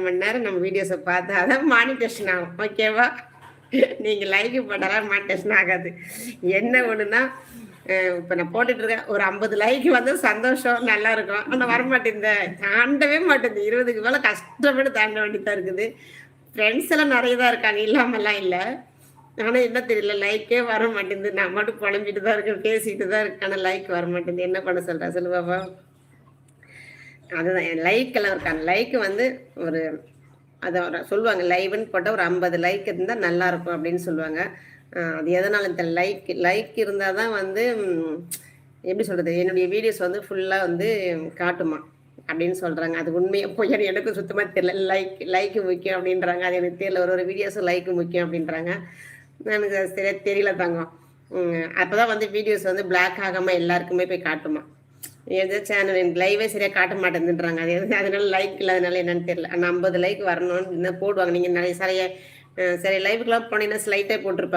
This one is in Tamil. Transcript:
மணி நேரம் நம்ம வீடியோஸை பார்த்தா தான் மானிட்டேஷன் ஆகும். ஓகேவா? நீங்க லைக் போட்டாலாம் மானிட்டேஷன் ஆகாது. என்ன ஒண்ணுன்னா, இப்ப நான் போட்டுட்டு இருக்கேன். ஒரு 50 லைக் வந்து சந்தோஷம், நல்லா இருக்கும். ஆனா வரமாட்டேங்குதே. தாண்டவே மாட்டேங்குது. 20க்கு மேல கஷ்டப்பட்டு தாண்ட வேண்டியதா இருக்குது. ஃப்ரெண்ட்ஸ் எல்லாம் நெறைய தான் இருக்காங்க. இல்லாமலாம் இல்ல. ஆனா என்ன தெரியல, லைக்கே வர மாட்டேங்குது. நான் மட்டும் புலம்பிட்டு தான் இருக்கேன், பேசிட்டு தான் இருக்கேன். ஆனா லைக் வர மாட்டேங்குது. என்ன பண்ண சொல்ற? சொல்லு பாப்போம். அதுதான் லைக் எல்லாம் இருக்காங்க. லைக் வந்து ஒரு அத ஒரு சொல்லுவாங்க. லைவ்ன்னு போட்டா ஒரு 50 லைக் இருந்தா நல்லாருக்கும் அப்படின்னு சொல்லுவாங்க. அது எதனால இந்த லைக் லைக் இருந்தா தான் வந்து எப்படி சொல்றது? என்னுடைய வீடியோஸ் வந்து ஃபுல்லா வந்து காட்டுமாம். அப்படின்னு சொல்றாங்க. அது உண்மையா பொய்யான்னு எனக்கும் சுத்தமா தெரியல. லைக் முக்கியம் அப்படின்றாங்க. அது எனக்கு தெரியல. ஒரு ஒரு வீடியோஸும் லைக் முக்கியம் அப்படின்றாங்க. எனக்கு அது சரியா தெரியல தங்கம். அப்பதான் வந்து வீடியோஸ் வந்து பிளாக் ஆகாம எல்லாருக்குமே போய் காட்டுமாம். ஏதோ சேனல் எனக்கு லைவே சரியா காட்ட மாட்டேங்குதுன்றாங்க. அது எது அதனால லைக் இல்லாதனால என்னன்னு தெரியல. ஆனா 50 லைக் வரணும்னு போடுவாங்க. நீங்க நெறைய சரி லைவுக்குலாம் போனீங்கன்னா ஸ்லைட்டே போட்டிருப்பாங்க.